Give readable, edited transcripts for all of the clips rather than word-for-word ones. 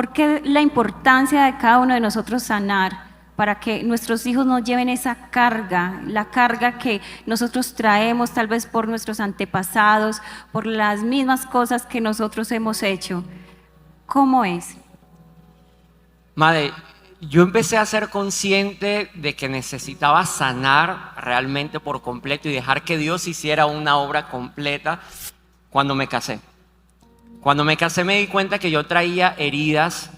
¿Por qué la importancia de cada uno de nosotros sanar? Para que nuestros hijos no lleven esa carga, la carga que nosotros traemos tal vez por nuestros antepasados, por las mismas cosas que nosotros hemos hecho. ¿Cómo es? Madre, yo empecé a ser consciente de que necesitaba sanar realmente por completo y dejar que Dios hiciera una obra completa cuando me casé. Cuando me casé me di cuenta que yo traía heridas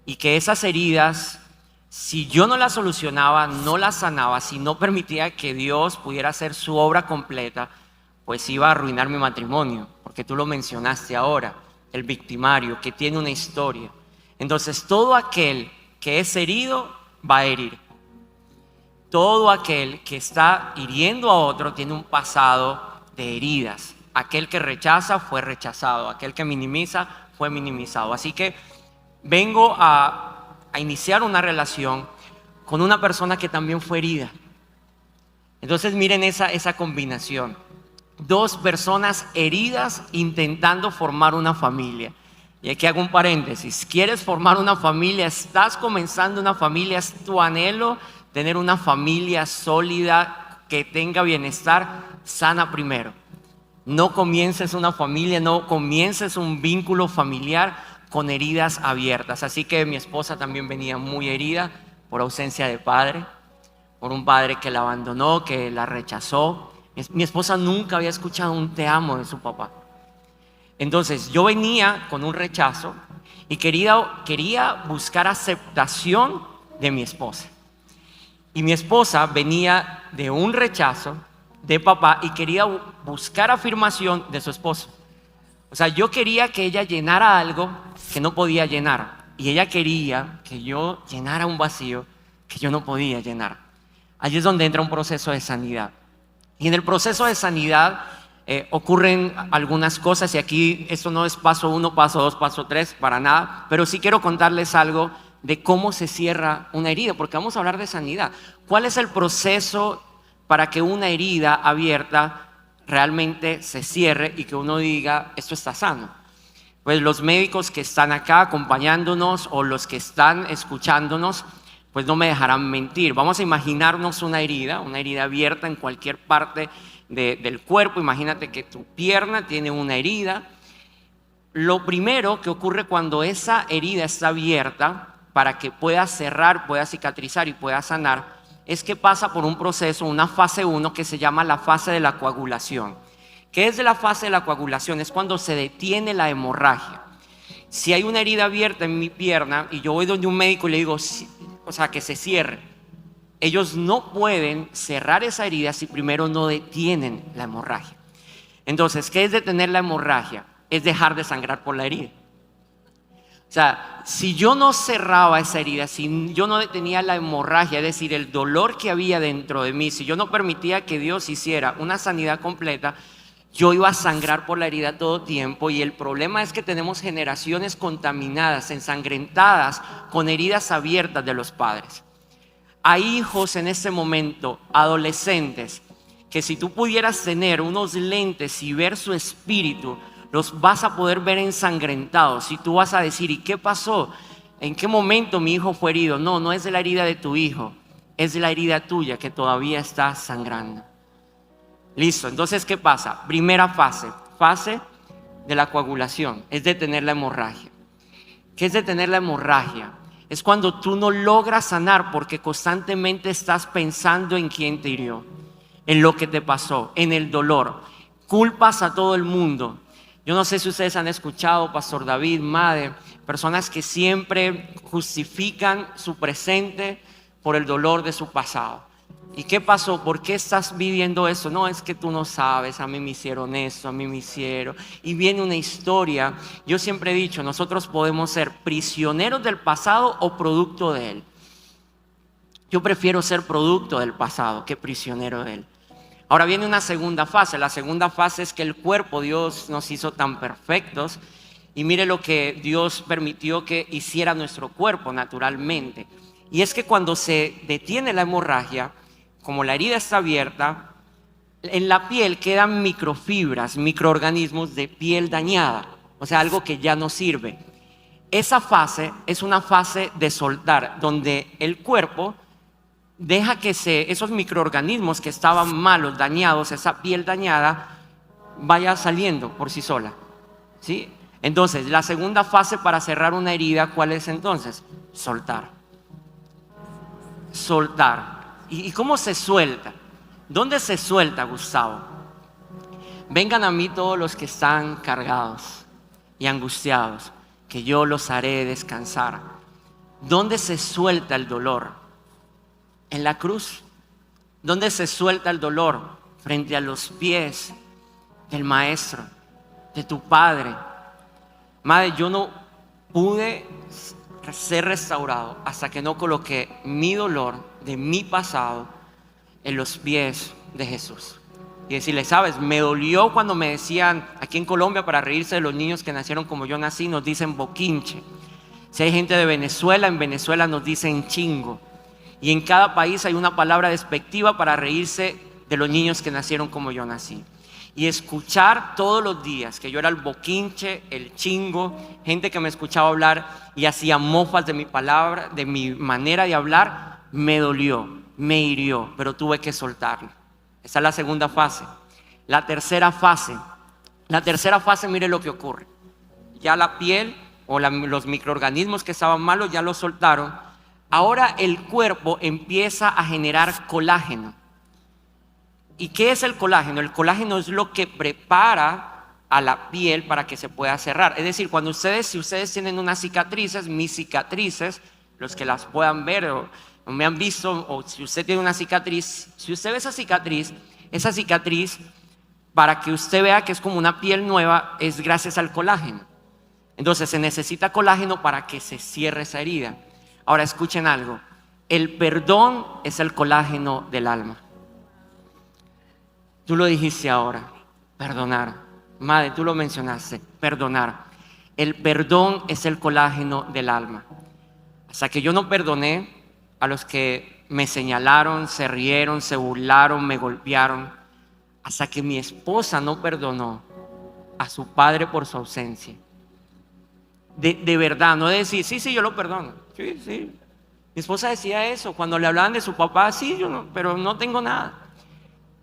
y que esas heridas, si yo no las solucionaba, no las sanaba, si no permitía que Dios pudiera hacer su obra completa, pues iba a arruinar mi matrimonio, porque tú lo mencionaste ahora, el victimario, que tiene una historia. Entonces, todo aquel que es herido va a herir. Todo aquel que está hiriendo a otro tiene un pasado de heridas. Aquel que rechaza fue rechazado, aquel que minimiza fue minimizado. Así que vengo a iniciar una relación con una persona que también fue herida. Entonces miren esa combinación. Dos personas heridas intentando formar una familia. Y aquí hago un paréntesis. ¿Quieres formar una familia? ¿Estás comenzando una familia? ¿Es tu anhelo tener una familia sólida que tenga bienestar? Sana primero. No comiences una familia, no comiences un vínculo familiar con heridas abiertas. Así que mi esposa también venía muy herida por ausencia de padre, por un padre que la abandonó, que la rechazó. Mi esposa nunca había escuchado un te amo de su papá. Entonces yo venía con un rechazo y quería buscar aceptación de mi esposa. Y mi esposa venía de un rechazo de papá y quería buscar afirmación de su esposo. O sea, yo quería que ella llenara algo que no podía llenar. Y ella quería que yo llenara un vacío que yo no podía llenar. Allí es donde entra un proceso de sanidad. Y en el proceso de sanidad ocurren algunas cosas. Y aquí esto no es paso 1, paso 2, paso 3, para nada. Pero sí quiero contarles algo de cómo se cierra una herida, porque vamos a hablar de sanidad. ¿Cuál es el proceso para que una herida abierta realmente se cierre y que uno diga, esto está sano? Pues los médicos que están acá acompañándonos o los que están escuchándonos, pues no me dejarán mentir. Vamos a imaginarnos una herida abierta en cualquier parte del cuerpo. Imagínate que tu pierna tiene una herida. Lo primero que ocurre cuando esa herida está abierta, para que pueda cerrar, pueda cicatrizar y pueda sanar, es que pasa por un proceso, una fase 1 que se llama la fase de la coagulación. ¿Qué es la fase de la coagulación? Es cuando se detiene la hemorragia. Si hay una herida abierta en mi pierna y yo voy donde un médico y le digo, o sea, que se cierre, ellos no pueden cerrar esa herida si primero no detienen la hemorragia. Entonces, ¿qué es detener la hemorragia? Es dejar de sangrar por la herida. O sea, si yo no cerraba esa herida, si yo no detenía la hemorragia, es decir, el dolor que había dentro de mí, si yo no permitía que Dios hiciera una sanidad completa, yo iba a sangrar por la herida todo tiempo. Y el problema es que tenemos generaciones contaminadas, ensangrentadas, con heridas abiertas de los padres. Hay hijos en este momento, adolescentes, que si tú pudieras tener unos lentes y ver su espíritu, los vas a poder ver ensangrentados. Y tú vas a decir, ¿y qué pasó? ¿En qué momento mi hijo fue herido? No, no es de la herida de tu hijo, es de la herida tuya que todavía está sangrando. Listo, entonces ¿qué pasa? Primera fase de la coagulación, es detener la hemorragia. ¿Qué es detener la hemorragia? Es cuando tú no logras sanar porque constantemente estás pensando en quién te hirió, en lo que te pasó, en el dolor. Culpas a todo el mundo. Yo no sé si ustedes han escuchado, Pastor David, Madre, personas que siempre justifican su presente por el dolor de su pasado. ¿Y qué pasó? ¿Por qué estás viviendo eso? No, es que tú no sabes, a mí me hicieron esto, a mí me hicieron. Y viene una historia. Yo siempre he dicho, nosotros podemos ser prisioneros del pasado o producto de él. Yo prefiero ser producto del pasado que prisionero de él. Ahora viene una segunda fase. La segunda fase es que el cuerpo, Dios nos hizo tan perfectos. Y mire lo que Dios permitió que hiciera nuestro cuerpo naturalmente. Y es que cuando se detiene la hemorragia, como la herida está abierta, en la piel quedan microfibras, microorganismos de piel dañada. O sea, algo que ya no sirve. Esa fase es una fase de soltar, donde el cuerpo deja que esos microorganismos que estaban malos, dañados, esa piel dañada, vaya saliendo por sí sola, ¿sí? Entonces, la segunda fase para cerrar una herida, ¿cuál es entonces? Soltar. Soltar. ¿Y cómo se suelta? ¿Dónde se suelta, Gustavo? Vengan a mí todos los que están cargados y angustiados, que yo los haré descansar. ¿Dónde se suelta el dolor? En la cruz. ¿Dónde se suelta el dolor? Frente a los pies del Maestro, de tu Padre. Madre, yo no pude ser restaurado hasta que no coloqué mi dolor de mi pasado en los pies de Jesús. Y decirle, sabes, me dolió cuando me decían, aquí en Colombia, para reírse de los niños que nacieron como yo nací, nos dicen boquinche. Si hay gente de Venezuela, en Venezuela nos dicen chingo. Y en cada país hay una palabra despectiva para reírse de los niños que nacieron como yo nací. Y escuchar todos los días que yo era el boquinche, el chingo, gente que me escuchaba hablar y hacía mofas de mi palabra, de mi manera de hablar, me dolió, me hirió, pero tuve que soltarlo. Esa es la segunda fase. La tercera fase, mire lo que ocurre. Ya la piel o los microorganismos que estaban malos ya los soltaron. Ahora el cuerpo empieza a generar colágeno. ¿Y qué es el colágeno? El colágeno es lo que prepara a la piel para que se pueda cerrar. Es decir, si ustedes tienen unas cicatrices, mis cicatrices, los que las puedan ver o me han visto, o si usted tiene una cicatriz, si usted ve esa cicatriz, para que usted vea que es como una piel nueva, es gracias al colágeno. Entonces se necesita colágeno para que se cierre esa herida. Ahora escuchen algo, el perdón es el colágeno del alma. Tú lo dijiste ahora, perdonar. Madre, tú lo mencionaste, perdonar. El perdón es el colágeno del alma. Hasta que yo no perdoné a los que me señalaron, se rieron, se burlaron, me golpearon, hasta que mi esposa no perdonó a su padre por su ausencia. De verdad, no de decir, sí, yo lo perdono. Sí. Mi esposa decía eso, cuando le hablaban de su papá, sí, yo no, pero no tengo nada.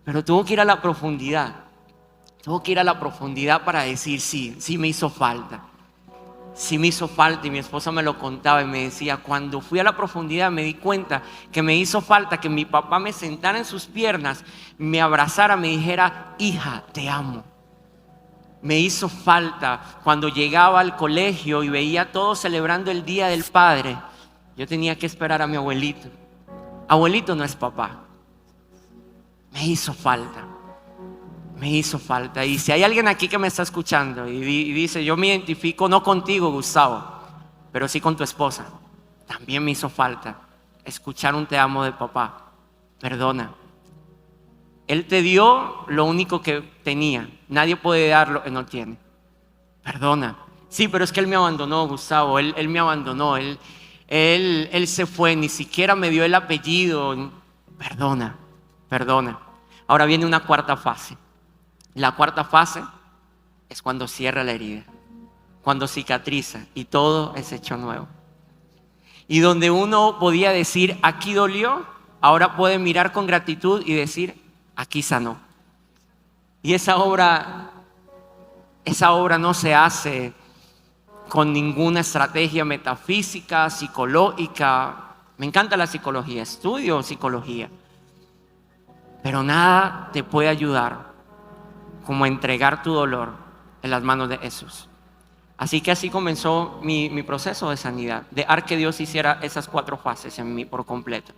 Pero tuvo que ir a la profundidad. Tuvo que ir a la profundidad para decir, sí me hizo falta. Sí me hizo falta, y mi esposa me lo contaba y me decía, cuando fui a la profundidad me di cuenta que me hizo falta que mi papá me sentara en sus piernas, me abrazara, me dijera, hija, te amo. Me hizo falta cuando llegaba al colegio y veía a todos celebrando el Día del Padre. Yo tenía que esperar a mi abuelito. Abuelito no es papá. Me hizo falta. Me hizo falta. Y si hay alguien aquí que me está escuchando y dice, yo me identifico no contigo, Gustavo, pero sí con tu esposa, también me hizo falta escuchar un te amo de papá. Perdona. Él te dio lo único que tenía. Nadie puede dar lo que no tiene. Perdona. Sí, pero es que él me abandonó, Gustavo. Él me abandonó. Él se fue. Ni siquiera me dio el apellido. Perdona. Ahora viene una cuarta fase. La cuarta fase es cuando cierra la herida, cuando cicatriza y todo es hecho nuevo. Y donde uno podía decir, aquí dolió, ahora puede mirar con gratitud y decir, aquí sanó. Y esa obra no se hace con ninguna estrategia metafísica, psicológica. Me encanta la psicología, estudio psicología. Pero nada te puede ayudar como entregar tu dolor en las manos de Jesús. Así que así comenzó mi proceso de sanidad, de dejar que Dios hiciera esas 4 fases en mí por completo.